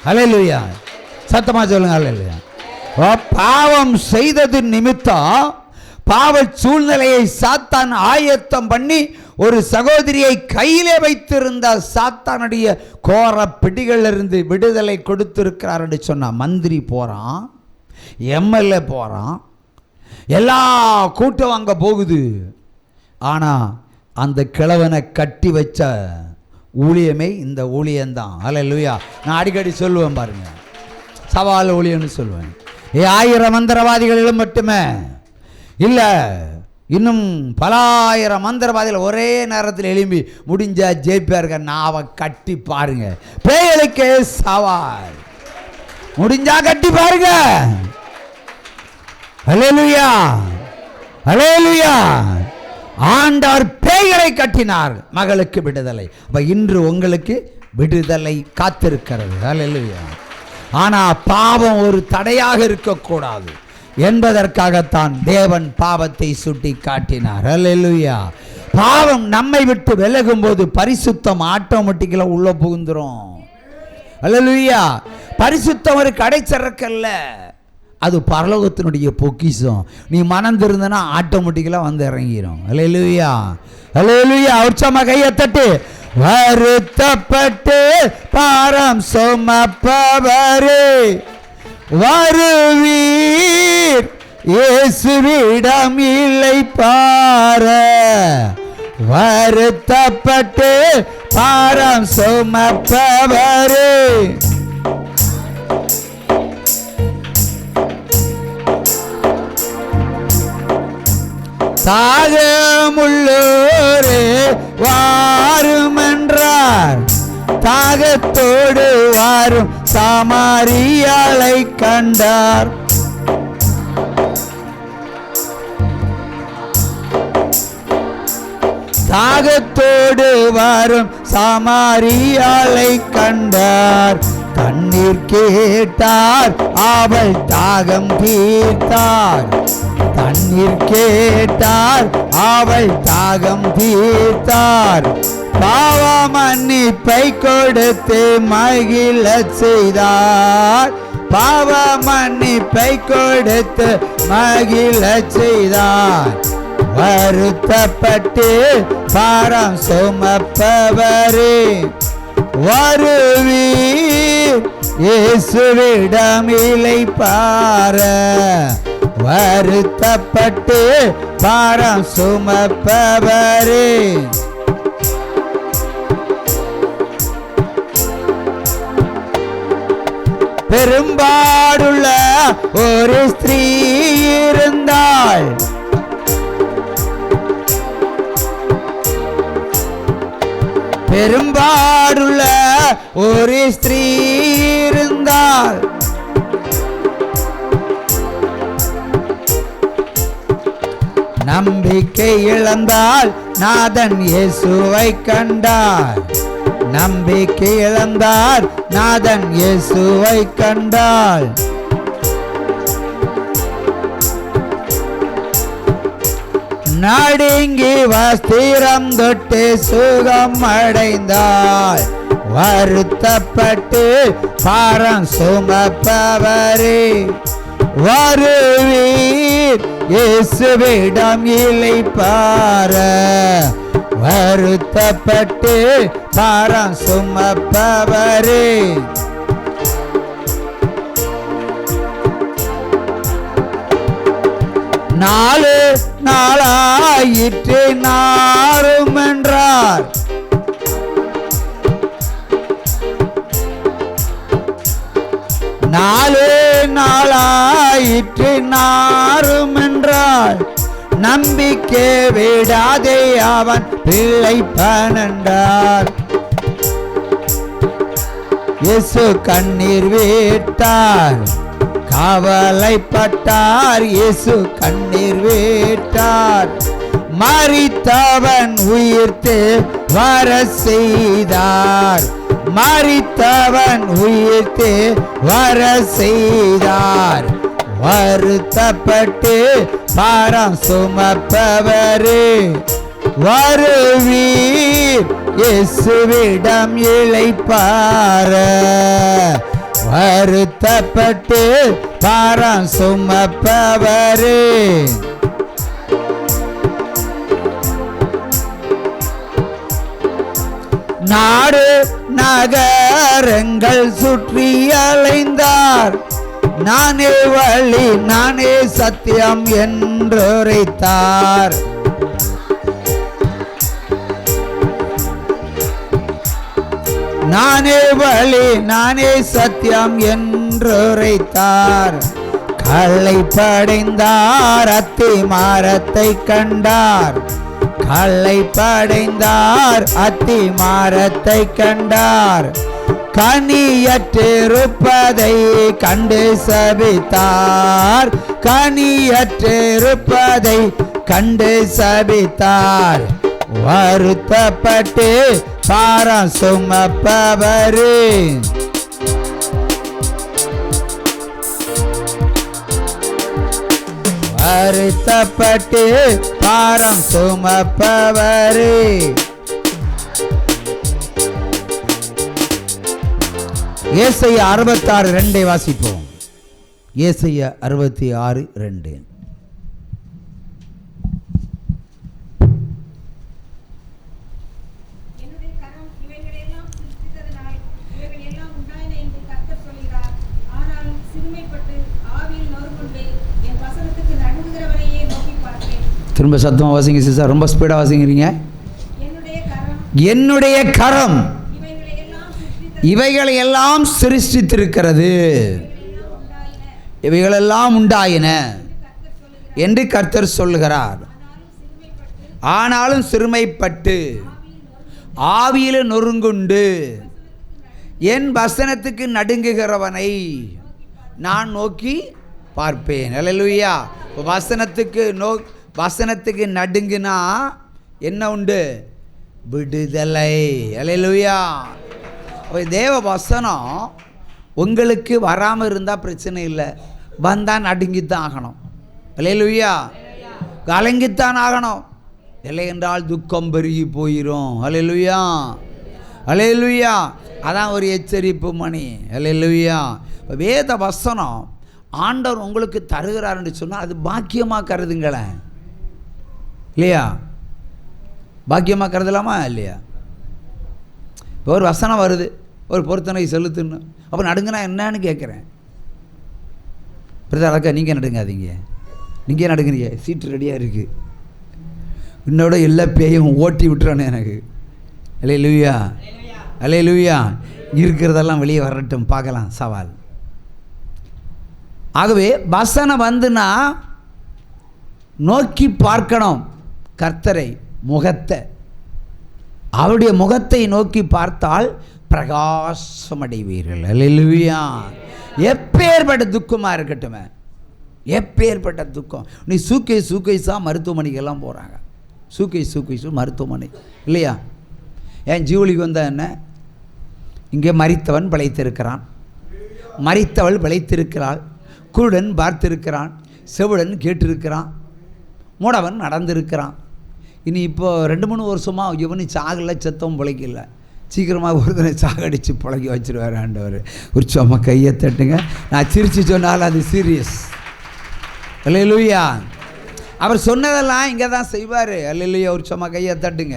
ஹல்லேலூயா. சத்தமா சொல்லுங்க ஹல்லேலூயா. பாவம் செய்தது நிமித்தம் பாவ சூழ்நிலையை சாத்தான் ஆயத்தம் பண்ணி ஒரு சகோதரியை கையிலே வைத்திருந்த சாத்தானுடைய கோர பிடிகளிலிருந்து விடுதலை கொடுத்திருக்கிறார் என்று சொன்ன மந்திரி போறான், எம்எல்ஏ போறான், எல்லா கூட்டம் அங்க போகுது. ஆனா அந்த கிழவனை கட்டி வச்ச ஊழியமே இந்த ஊழியம்தான். ஹல்லேலூயா. நான் அடிக்கடி சொல்லுவேன் பாருங்க, சவால் ஊழியம்னு சொல்லுவேன். 1000 மந்திரவாதிகளிலும் மட்டுமே இல்லை, இன்னும் பல ஆயிரம் மந்திரவாதிகள் ஒரே நேரத்தில் எழும்பி முடிஞ்ச ஜெயிப்பாருங்க. நாவை கட்டி பாருங்க, பேய்களுக்கே சவால், முடிஞ்சா கட்டி பாருங்க. ஹல்லேலூயா, ஹல்லேலூயா. ஆண்டவர் பேய்களை கட்டினார், மகளுக்கு விடுதலை. அப்ப இன்று உங்களுக்கு விடுதலை காத்திருக்கிறது. ஹல்லேலூயா. ஆனா பாவம் ஒரு தடையாக இருக்கக்கூடாது என்பதற்காகத்தான் தேவன் பாவத்தை சுட்டி காட்டினார். ஹல்லேலூயா. பாவம் நம்மை விட்டு விலகும் போது பரிசுத்தம் ஆட்டோமேட்டிக்கலா உள்ள புகுந்துரும். ஹல்லேலூயா. பரிசுத்தம் ஒரு கடைச்சரக்கல்ல, அது பரலோகத்தினுடைய பொக்கிஷம். நீ மனந்திருந்தனா ஆட்டோமேட்டிக்கலா வந்து இறங்கிடும். ஹல்லேலூயா, ஹல்லேலூயா. உற்சாகமா கையை தட்டு. வருத்தப்பட்டு பாரம் சுமப்பவரே வருவீர், இயேசுவிடம் இல்லை பார. வருத்தப்பட்டு பாரம் சுமப்பவரே தாகமுள்ளோரே வாருமென்றார், தாகத்தோடு வாரும் சமாரியாளை கண்டார். தாகத்தோடு வாரும் சமாரியாளை கண்டார். தண்ணீர் கேட்டார், அவள் தாகம் தீர்த்தார். தண்ணீர் கேட்டார், அவள் தாகம் தீர்த்தார். பாவ மன்னிப்பை கொடுத்து மகிழ செய்தார். பாவ மன்னிப்பை கொடுத்து மகிழ செய்தார். வருத்தப்பட்டு பாரம் சுமப்பவரே வருவீர், இயேசுவிடம் இல்லை பார. வருத்தப்பட்டு பாரம் சுமப்பவரே பெரும்பாடுள்ள ஒரு ஸ்திரீ இருந்தாள். பெரும்பாடுள்ள ஒரு ஸ்திரீ இருந்தாள். நம்பிக்கை இழந்தால் நாதன் இயேசுவை கண்டார். நம்பிக்கை இழந்தார், நாதன் இயேசுவை கண்டாள். நடுங்கி வஸ்திரம் தொட்டு சுகம் அடைந்தாள். வருத்தப்பட்டு பாரம் சுமப்பவரே வருவீர், இயேசுவிடம் இல்லை பார. வருத்தப்பட்டு பாரம் சுமப்பவரே நாலு நாளாயிற்று நாரும் என்றார். நாலு நாளாயிற்று நாரும் என்றார். நம்பிக்கை விடாதே அவன் பிள்ளை பனண்டார். இயேசு கண்ணீர் விட்டார், கவலைப்பட்டார். இயேசு கண்ணீர் விட்டார். மரித்தவன் உயிர்த்து வர செய்தார். மரித்தவன் உயிர்த்து வர செய்தார். வருத்தப்பட்டு பாரம் சுமப்பவரே வருவீர் இயேசுவிடம் இளைப்பாற. வருத்தப்பட்டு பாரம் சுமப்பவரே, நாடு நகரங்கள் சுற்றி அலைந்தார். நானே வழி நானே சத்தியம் என்றுரைத்தார். நானே வழி நானே சத்தியம் என்றுரைத்தார். கல்லை படைந்தார் அத்தி மரத்தை கண்டார். கல்லை படைந்தார் அத்தி மரத்தை கண்டார். கனியற்றிருப்பதை கண்டு சபித்தார். கனியற்றிருப்பதை கண்டு சபித்தார். வருத்தப்பட்டு பாரம் சுமப்பவரே, வருத்தப்பட்டு பாரம் சுமப்பவரே. ஏசாயா 66:2 வாசிப்போம். ஏசாயா 66:2. திரும்ப சத்தமாக வாசிங்க சிஸ்டர், ரொம்ப ஸ்பீடாக வாசிக்கிறீங்க. என்னுடைய கரம் இவைகளை எல்லாம் சிருஷ்டித்திருக்கிறது, இவைகளெல்லாம் உண்டாயின என்று கர்த்தர் சொல்லுகிறார். ஆனாலும் சிறுமைப்பட்டு ஆவியில நொறுங்குண்டு என் வசனத்துக்கு நடுங்குகிறவனை நான் நோக்கி பார்ப்பேன். அல்லேலூயா. வசனத்துக்கு நடுங்குனா என்ன உண்டு? விடுதலை. அல்லேலூயா. தேவ வசனம் உங்களுக்கு வராமல் இருந்தால் பிரச்சனை இல்லை, வந்தால் நடுங்கித்தான் ஆகணும். அல்லேலூயா. கலங்கித்தான் ஆகணும். இல்லை என்றால் துக்கம் பெருகி போயிடும். அல்லேலூயா. அல்லேலூயா. அதான் ஒரு எச்சரிப்பு மணி. அல்லேலூயா. வேத வசனம் ஆண்டவர் உங்களுக்கு தருகிறாருன்னு சொன்னால் அது பாக்கியமாக கருதுங்களேன். இல்லையா? பாக்கியமாக கருதலாமா இல்லையா? இப்போ ஒரு வசனம் வருது, ஒரு பொருத்தனை செலுத்துன்னு, அப்போ நடுங்கினா என்னன்னு கேட்குறேன். பிரதர் அக்கா நீங்கள் நடுங்காதீங்க, நீங்கள் நடுங்குறீங்க, சீட்டு ரெடியாக இருக்குது, என்னோட எல்லா பேயும் ஓட்டி விட்டுறானு எனக்கு. அல்லேலூயா. அல்லேலூயா. இருக்கிறதெல்லாம் வெளியே வரட்டும், பார்க்கலாம், சவால். ஆகவே வசனம் வந்துன்னா நோக்கி பார்க்கணும் கர்த்தரை, முகத்தை, அவருடைய முகத்தை நோக்கி பார்த்தால் பிரகாசமடைவீர்கள். அல்லேலூயா. எப்பேற்பட்ட துக்கமாக இருக்கட்டுமே, எப்பேற்பட்ட துக்கம். நீ சூக்கைஸாக மருத்துவமனைக்கெல்லாம் போகிறாங்க. சூக்கைஸு மருத்துவமனை இல்லையா? ஏன் ஜீவலிக்கு வந்தால் என்ன? இங்கே மரித்தவன் பிழைத்திருக்கிறான், மரித்தவள் பிழைத்திருக்கிறாள், குருடன் பார்த்திருக்கிறான், செவிடன் கேட்டிருக்கிறான், மூடவன் நடந்திருக்கிறான். இனி இப்போ 2-3 வருஷமாக இவனு சாகலை, செத்தவன் பிழைக்கல, சீக்கிரமாக ஒருத்தனை சாகடித்து பிழைக்க வச்சுருவார் ஆண்டவர். ஒரு சும்மா கையை தட்டுங்க. நான் சிரித்து சொன்னால் அது சீரியஸ். அல்லேலூயா. அவர் சொன்னதெல்லாம் இங்கே தான் செய்வார். அல்லேலூயா. ஒரு சும்மா கையை தட்டுங்க.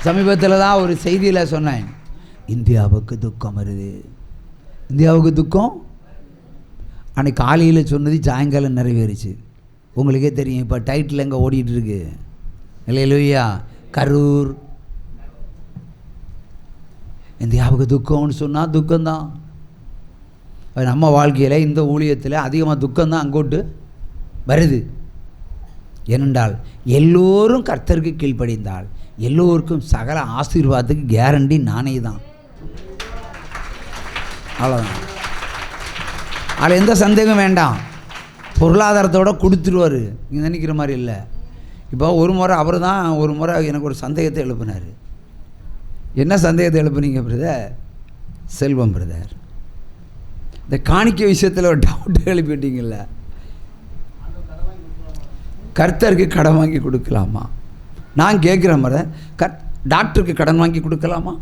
சமீபத்தில் தான் ஒரு செய்தியில் சொன்னேன், இந்தியாவுக்கு துக்கம் வருது, இந்தியாவுக்கு துக்கம். அன்னைக்கு காலையில் சொன்னது சாயங்காலம் நிறைவேறிச்சு. உங்களுக்கே தெரியும், இப்போ டைட்டில் எங்கே ஓடிட்டுருக்கு. அல்லேலூயா. கரூர். இந்தியாவுக்கு துக்கம்னு சொன்னால் துக்கம்தான். நம்ம வாழ்க்கையில் இந்த ஊழியத்தில் அதிகமாக துக்கம்தான் அங்கோட்டு வருது. ஏனென்றால் எல்லோரும் கர்த்தருக்கு கீழ்ப்படிந்தால் எல்லோருக்கும் சகல ஆசீர்வாதத்துக்கு கேரண்டி நானே தான். அவ்வளோதான். அதில் எந்த சந்தேகம் வேண்டாம். பொருளாதாரத்தோடு கொடுத்துருவார், நீங்கள் நினைக்கிற மாதிரி இல்லை. இப்போ ஒரு முறை அவர் தான் ஒரு முறை எனக்கு ஒரு சந்தேகத்தை எழுப்பினார். என்ன சந்தேகத்தை எழுப்புனீங்க பிரதர்? செல்வம் பிரதர், இந்த காணிக்கை விஷயத்தில் ஒரு டவுட்டு எழுப்பிட்டீங்கல்ல. கர்த்தருக்கு கடன் வாங்கி கொடுக்கலாமா? நான் கேட்குற மாதிரி டாக்டருக்கு கடன் வாங்கி கொடுக்கலாமா?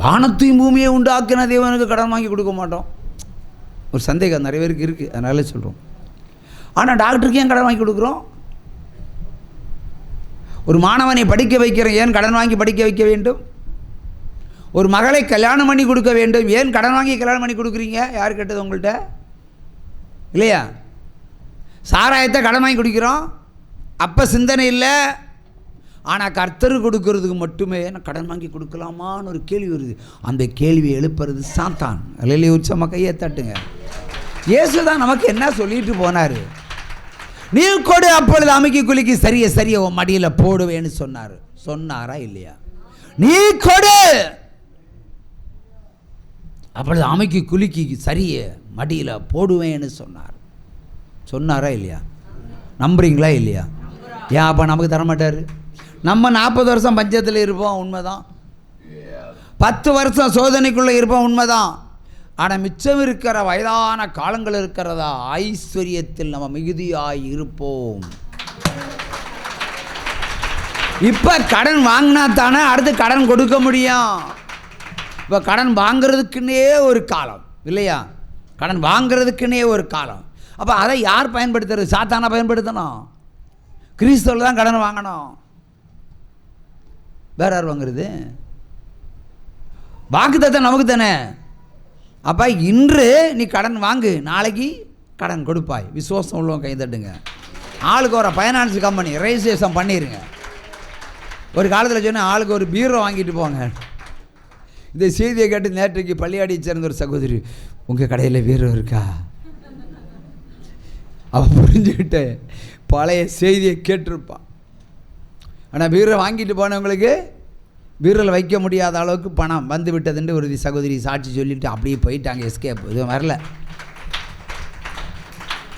வானத்தையும் பூமியை உண்டாக்கின தேவனுக்கு கடன் வாங்கி கொடுக்க மாட்டோம். ஒரு சந்தேகம் நிறைய பேருக்கு இருக்குது, அதனால சொல்கிறோம். ஆனால் டாக்டருக்கு ஏன் கடன் வாங்கி கொடுக்குறோம்? ஒரு மாணவனை படிக்க வைக்கிறேன், ஏன் கடன் வாங்கி படிக்க வைக்க வேண்டும்? ஒரு மகளை கல்யாணம் பண்ணி கொடுக்க வேண்டும், ஏன் கடன் வாங்கி கல்யாணம் பண்ணி கொடுக்குறீங்க? யார் கேட்டது உங்கள்கிட்ட? இல்லையா? சாராயத்தை கடன் வாங்கி குடிக்கிறோம், அப்போ சிந்தனை இல்லை. ஆனால் கர்த்தர் கொடுக்கறதுக்கு மட்டுமே கடன் வாங்கி கொடுக்கலாமான்னு ஒரு கேள்வி வருது. அந்த கேள்வியை எழுப்புறது சாத்தான். அல்லையே, உச்சமாக கையை தட்டுங்க. இயேசு தான் நமக்கு என்ன சொல்லிட்டு போனார்? நீ கொடு, அப்பொழுது அமைக்கி குலுக்கி சரிய உன் மடியில் போடுவேன்னு சொன்னார். சொன்னாரா இல்லையா? நீ கொடு, அப்பொழுது அமைக்கி குலுக்கி சரிய மடியில் போடுவேன்னு சொன்னார். சொன்னாரா இல்லையா? நம்புறீங்களா இல்லையா? ஏன் அப்போ நமக்கு தரமாட்டார்? நம்ம 40 வருஷம் பஞ்சத்தில் இருப்போம், உண்மைதான். 10 வருஷம் சோதனைக்குள்ளே இருப்போம், உண்மைதான். ஆனால் மிச்சம் இருக்கிற வயதான காலங்கள் இருக்கிறதா, ஐஸ்வர்யத்தில் நம்ம மிகுதியாய் இருப்போம். இப்போ கடன் வாங்கினா தானே அடுத்து கடன் கொடுக்க முடியும். இப்போ கடன் வாங்கிறதுக்குன்னே ஒரு காலம் இல்லையா? கடன் வாங்கிறதுக்குன்னே ஒரு காலம். அப்போ அதை யார் பயன்படுத்துறது? சாத்தானா பயன்படுத்தணும். கிறிஸ்தவர்கள் தான் கடன் வாங்கணும். வேற யார் வாங்குறது? வாக்குத்தத்தம் நமக்கு தானே. அப்போ இன்று நீ கடன் வாங்கு, நாளைக்கு கடன் கொடுப்பாய். விசுவாசம் உள்ளவங்க கை தட்டுங்க. ஆளுக்கு ஒரு ஃபைனான்ஸ் கம்பெனி ரெஜிஸ்ட்ரேஷன் பண்ணிடுங்க. ஒரு காலத்தில் சொன்னால் ஆளுக்கு ஒரு பீரோ வாங்கிட்டு போங்க. இந்த செய்தியை கேட்டு நேற்றைக்கு பள்ளியாடியை சேர்ந்த ஒரு சகோதரி, உங்கள் கடையில் பீரோ இருக்கா? அவள் புரிஞ்சுக்கிட்டு பழைய செய்தியை கேட்டிருப்பான். ஆனால் பீரோ வாங்கிட்டு போனவங்களுக்கு பீரோவில் வைக்க முடியாத அளவுக்கு பணம் வந்து விட்டதுன்னு ஒரு சகோதரி சாட்சி சொல்லிவிட்டு அப்படியே போயிட்டாங்க. எஸ்கேப். இது வரல.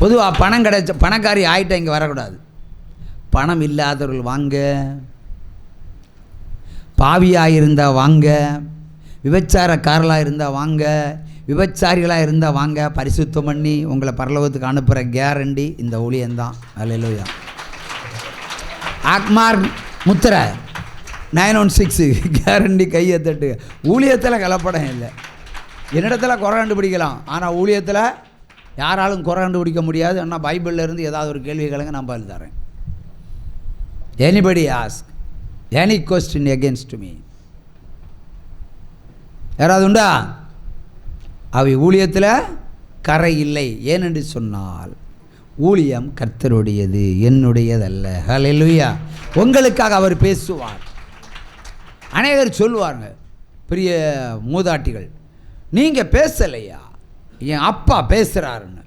பொதுவாக பணம் கிடைச்ச பணக்காரி ஆகிட்ட இங்கே வரக்கூடாது. பணம் இல்லாதவர்கள் வாங்க, பாவியாக இருந்தால் வாங்க, விபச்சாரக்காரலாக இருந்தால் வாங்க, விபச்சாரிகளாக இருந்தால் வாங்க. பரிசுத்தம் பண்ணி உங்களை பரலோகத்துக்கு அனுப்புகிற கேரண்டி இந்த ஊழியந்தான். அல்லேலூயா. ஆக்மார் முத்திரை 916 கேரண்டி. கையை தட்டு. ஊழியத்தில் கலப்படம் இல்லை. என்னிடத்தில் குறை கண்டுபிடிக்கலாம், ஆனால் ஊழியத்தில் யாராலும் குறை கண்டுபிடிக்க முடியாது. ஆனால் பைபிளில் இருந்து ஏதாவது ஒரு கேள்வி கேளுங்க, நான் பதில் தரேன். Anybody ask any question against me. யாராவது உண்டா? அவை ஊழியத்தில் கரை இல்லை. ஏனென்று சொன்னால் ஊழியம் கர்த்தருடையது, என்னுடையதல்ல. ஹல்லேலூயா. உங்களுக்காக அவர் பேசுவார். அநேகர் சொல்லுவாங்க, பெரிய மூதாட்டிகள், நீங்கள் பேசலையா, என் அப்பா பேசுகிறாருன்னு.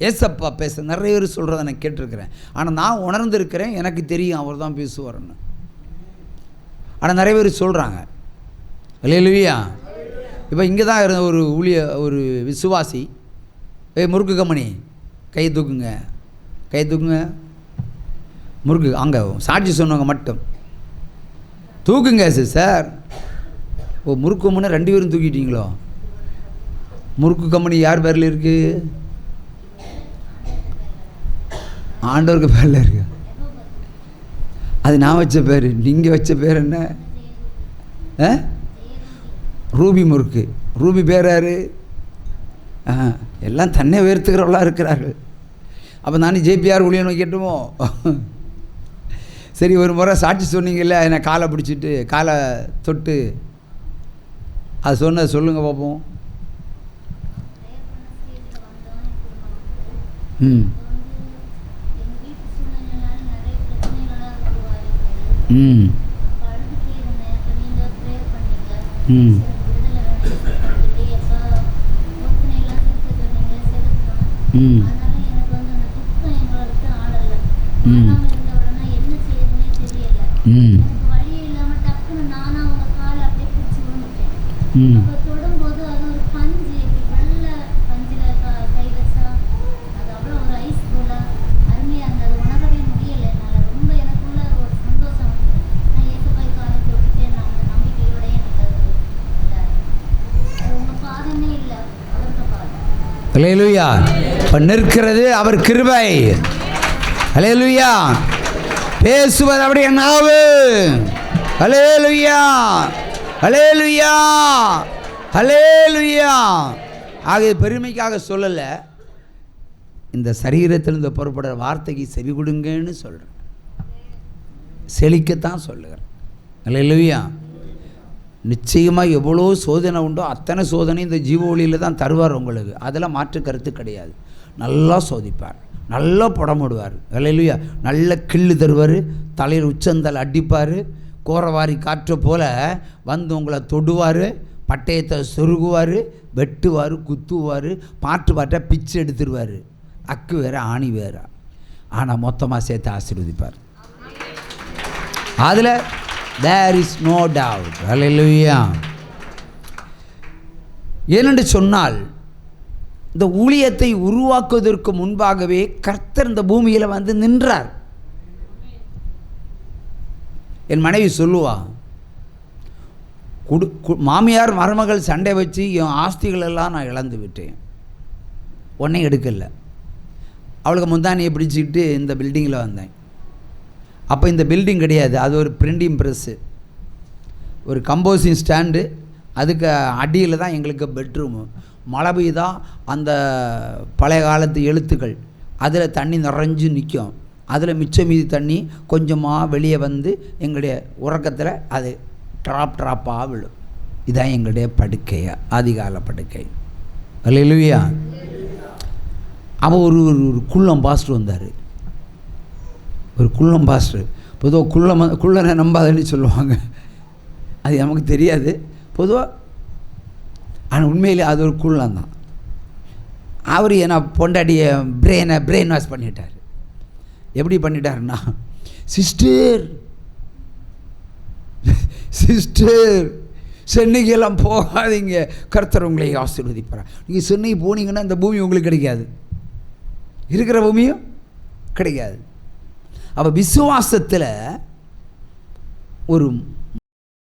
ஏசப்பா பேச நிறைய பேர் சொல்கிறத நான் கேட்டிருக்கிறேன். ஆனால் நான் உணர்ந்திருக்கிறேன், எனக்கு தெரியும் அவர் தான் பேசுவார்ன்னு. ஆனால் நிறைய பேர் சொல்கிறாங்க. அல்லேலூயா. இப்போ இங்கே தான் இருந்த ஒரு விசுவாசி, முறுக்கு கம்பெனி கை தூக்குங்க, கை தூக்குங்க. முறுக்கு அங்கே சாட்சி சொன்னவங்க மட்டும் தூக்குங்க சார். ஓ, முறுக்கு கம்பெனி 2 பேரும் தூக்கிட்டீங்களோ? முறுக்கு கம்பெனி யார் பேரில் இருக்குது? ஆண்டவருக்கு பேரில் இருக்கு. அது நான் வச்ச பேர். நீங்கள் வச்ச பேர் என்ன? ரூபி முறுக்கு. ரூபி பேர் யார்? எல்லாம் தன்னை உயர்த்துக்கிறவர்களாக இருக்கிறார்கள். அப்போ நானும் ஜேபிஆர் ஊழியம் வைக்கட்டுமோ? சரி, ஒரு முறை சாட்சி சொன்னீங்கல்ல, என்னை காலை பிடிச்சிட்டு காலை தொட்டு அது சொன்னதை சொல்லுங்கள் பார்ப்போம். ம் ம் ம் ம் ம் அல்லேலூயா. இப்ப நிற்கிறது அவர் கிருபை. ஹல்லேலூயா. பேசுவது அவருடைய நாவு. ஹல்லேலூயா, ஹல்லேலூயா, ஹல்லேலூயா. ஆக பெருமைக்காக சொல்லலை, இந்த சரீரத்திலிருந்து புறப்படுற வார்த்தைக்கு செவி கொடுங்கன்னு சொல்கிறேன். செழிக்கத்தான் சொல்லுகிறேன். ஹல்லேலூயா. நிச்சயமாக எவ்வளோ சோதனை உண்டோ அத்தனை சோதனை இந்த ஜீவ ஒளியில் தான் தருவார் உங்களுக்கு. அதெல்லாம் மாற்று கருத்து கிடையாது. நல்லா சோதிப்பார், நல்லா புடமுடுவார். ஹல்லேலூயா. நல்ல கிள்ளு தருவார், தலையில் உச்சந்தல் அடிப்பார், கோரவாரி காற்றை போல் வந்து உங்களை தொடுவார், பட்டயத்தை சொருகுவார், வெட்டுவார், குத்துவார், பாட்டை பிச்சு எடுத்துருவார். அக்கு வேறு ஆணி வேறு, ஆனால் மொத்தமாக சேர்த்து ஆசீர்வதிப்பார். அதில் there is no doubt. ஹல்லேலூயா. ஏனென்று சொன்னால் இந்த ஊழியத்தை உருவாக்குவதற்கு முன்பாகவே கர்த்தர் இந்த பூமியில் வந்து நின்றார். என் மனைவி சொல்லுவா, மாமியார் மருமகள் சண்டை வச்சு என் ஆஸ்திகளெல்லாம் நான் இழந்து விட்டேன், ஒன்றையும் எடுக்கலை. அவளுக்கு முந்தானியை பிடிச்சிக்கிட்டு இந்த பில்டிங்கில் வந்தேன். அப்போ இந்த பில்டிங் கிடையாது, அது ஒரு பிரிண்டிங் ப்ரெஸ்ஸு, ஒரு கம்போசிங் ஸ்டாண்டு, அதுக்கு அடியில் தான் எங்களுக்கு பெட்ரூமு. மழை பெய்தா அந்த பழைய காலத்து எழுத்துக்கள் அதில் தண்ணி நிறைஞ்சு நிற்கும். அதில் மிச்சம் மீதி தண்ணி கொஞ்சமாக வெளியே வந்து எங்களுடைய உறக்கத்தில் அது ட்ராப்பாக விழும். இதுதான் எங்களுடைய படுக்கையா, ஆதிகால படுக்கை. ஹல்லேலூயா. அவள் ஒரு குள்ளம் பாஸ்டர் வந்தார். ஒரு குள்ளம் பாஸ்டர். பொதுவாக குள்ளனை நம்பாதன்னு சொல்லுவாங்க, அது நமக்கு தெரியாது பொதுவாக. ஆனால் உண்மையிலே அது ஒரு குள்ளம் தான். அவர் என்ன பொண்டாட்டியை பிரெயின் வாஷ் பண்ணிட்டார். எப்படி பண்ணிட்டாருன்னா, சிஸ்டர் சென்னைக்கெல்லாம் போகாதீங்க, கர்த்தர் உங்களை ஆசீர்வதிப்பார். நீங்கள் சென்னை போனீங்கன்னா இந்த பூமி உங்களுக்கு கிடைக்காது, இருக்கிற பூமியும் கிடைக்காது. அப்போ விசுவாசத்தில் ஒரு